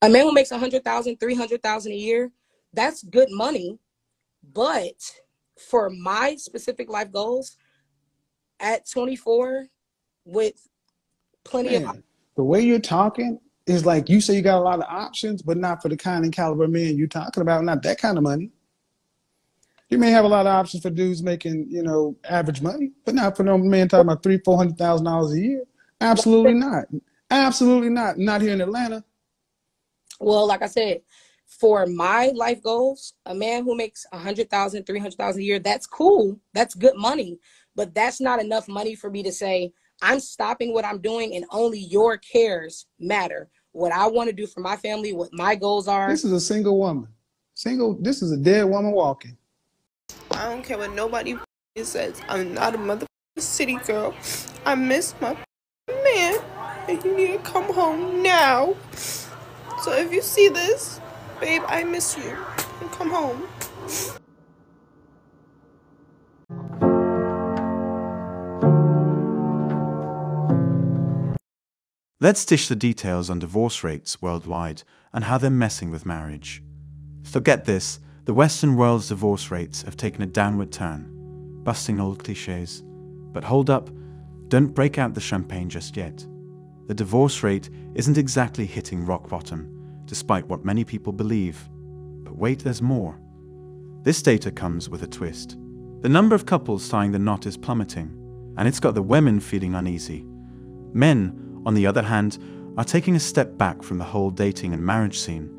A man who makes 100,000, 300,000 a year, that's good money. But for my specific life goals at 24, with plenty of, Man, the way you're talking is like you say you got a lot of options, but not for the kind and caliber man you're talking about, not that kind of money. You may have a lot of options for dudes making, average money, but not for no man talking about three, $400,000 a year. Absolutely not. Absolutely not. Not here in Atlanta. well, like I said, for my life goals, a man who makes 100,000, 300,000 a year, that's cool. That's good money. But that's not enough money for me to say, I'm stopping what I'm doing and only your cares matter. What I want to do for my family, what my goals are. This is a single woman. This is a dead woman walking. I don't care what nobody says. I'm not a motherfucking city girl. I miss my man, and you need to come home now. So if you see this, babe, I miss you. And come home. Let's dish the details on divorce rates worldwide and how they're messing with marriage. So get this, the Western world's divorce rates have taken a downward turn, busting old cliches. But hold up, don't break out the champagne just yet. The divorce rate isn't exactly hitting rock bottom, despite what many people believe. But wait, there's more. This data comes with a twist. The number of couples tying the knot is plummeting, and it's got the women feeling uneasy. Men, on the other hand, are taking a step back from the whole dating and marriage scene,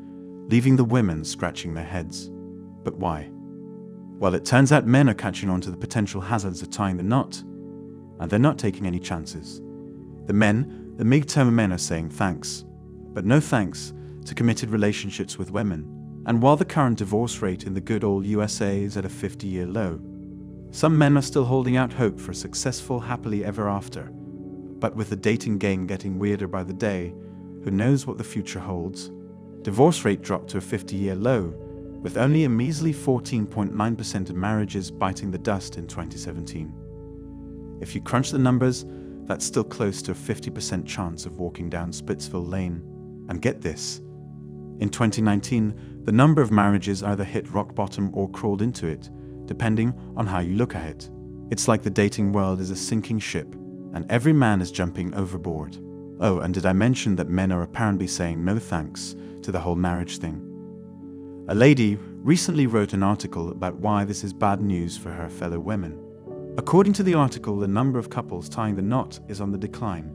leaving the women scratching their heads. But why? Well, it turns out men are catching on to the potential hazards of tying the knot, and they're not taking any chances. The mid-term men are saying thanks, but no thanks to committed relationships with women. And while the current divorce rate in the good old USA is at a 50-year low, some men are still holding out hope for a successful happily ever after. But with the dating game getting weirder by the day, who knows what the future holds? Divorce rate dropped to a 50-year low, with only a measly 14.9% of marriages biting the dust in 2017. If you crunch the numbers, that's still close to a 50% chance of walking down Splitsville Lane. And get this, in 2019, the number of marriages either hit rock bottom or crawled into it, depending on how you look at it. It's like the dating world is a sinking ship, and every man is jumping overboard. Oh, and did I mention that men are apparently saying no thanks to the whole marriage thing? A lady recently wrote an article about why this is bad news for her fellow women. According to the article, the number of couples tying the knot is on the decline,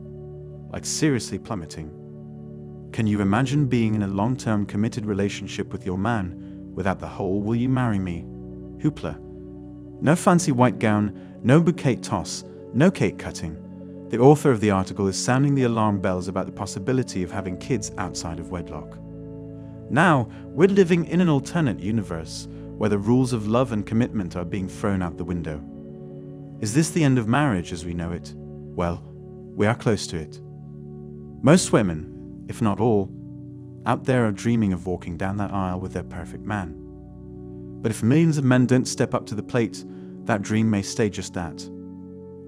like seriously plummeting. Can you imagine being in a long-term committed relationship with your man without the whole "will you marry me" hoopla? No fancy white gown, no bouquet toss, no cake cutting. The author of the article is sounding the alarm bells about the possibility of having kids outside of wedlock. Now, we're living in an alternate universe where the rules of love and commitment are being thrown out the window. Is this the end of marriage as we know it? Well, we are close to it. Most women, if not all, out there are dreaming of walking down that aisle with their perfect man. But if millions of men don't step up to the plate, that dream may stay just that.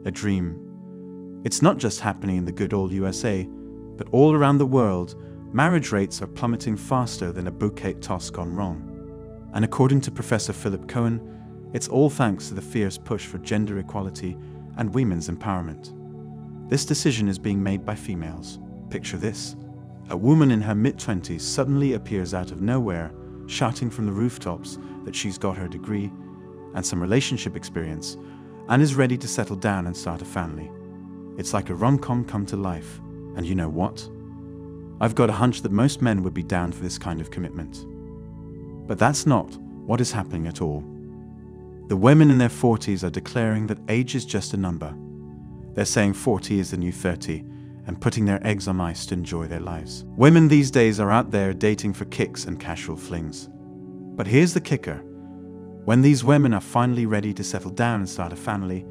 A dream. It's not just happening in the good old USA, but all around the world, marriage rates are plummeting faster than a bouquet toss gone wrong. And according to Professor Philip Cohen, it's all thanks to the fierce push for gender equality and women's empowerment. This decision is being made by females. Picture this. A woman in her mid-20s suddenly appears out of nowhere, shouting from the rooftops that she's got her degree and some relationship experience, and is ready to settle down and start a family. It's like a rom-com come to life. And you know what? I've got a hunch that most men would be down for this kind of commitment. But that's not what is happening at all. The women in their 40s are declaring that age is just a number. They're saying 40 is the new 30 and putting their eggs on ice to enjoy their lives. Women these days are out there dating for kicks and casual flings. But here's the kicker. When these women are finally ready to settle down and start a family,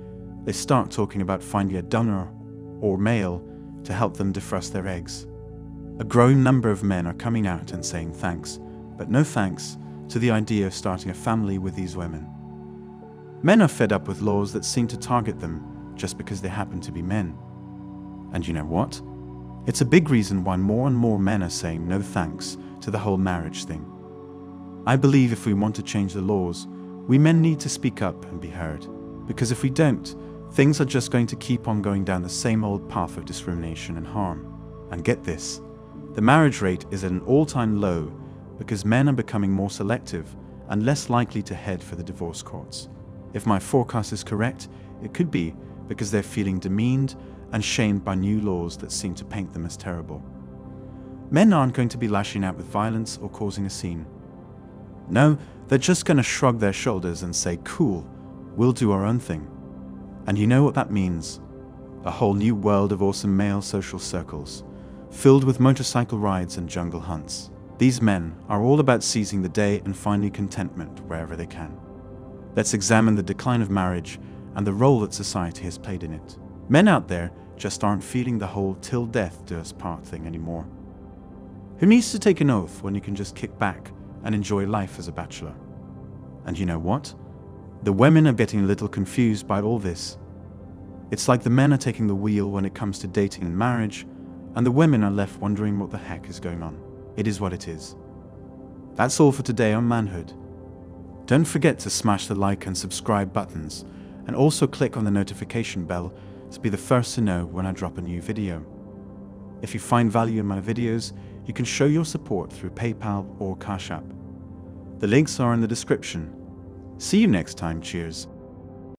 they start talking about finding a donor or male to help them defrost their eggs. A growing number of men are coming out and saying thanks, but no thanks, to the idea of starting a family with these women. Men are fed up with laws that seem to target them just because they happen to be men. And you know what? It's a big reason why more and more men are saying no thanks to to the whole marriage thing. I believe if we want to change the laws, we men need to speak up and be heard. Because if we don't, things are just going to keep on going down the same old path of discrimination and harm. And get this, the marriage rate is at an all-time low because men are becoming more selective and less likely to head for the divorce courts. If my forecast is correct, it could be because they're feeling demeaned and shamed by new laws that seem to paint them as terrible. Men aren't going to be lashing out with violence or causing a scene. No, they're just going to shrug their shoulders and say, cool, we'll do our own thing. And you know what that means? A whole new world of awesome male social circles, filled with motorcycle rides and jungle hunts. These men are all about seizing the day and finding contentment wherever they can. Let's examine the decline of marriage and the role that society has played in it. Men out there just aren't feeling the whole till death do us part thing anymore. Who needs to take an oath when you can just kick back and enjoy life as a bachelor? And you know what? The women are getting a little confused by all this. It's like the men are taking the wheel when it comes to dating and marriage, and the women are left wondering what the heck is going on. It is what it is. That's all for today on Manhood. Don't forget to smash the like and subscribe buttons, and also click on the notification bell to be the first to know when I drop a new video. If you find value in my videos, you can show your support through PayPal or Cash App. The links are in the description. See you next time, cheers.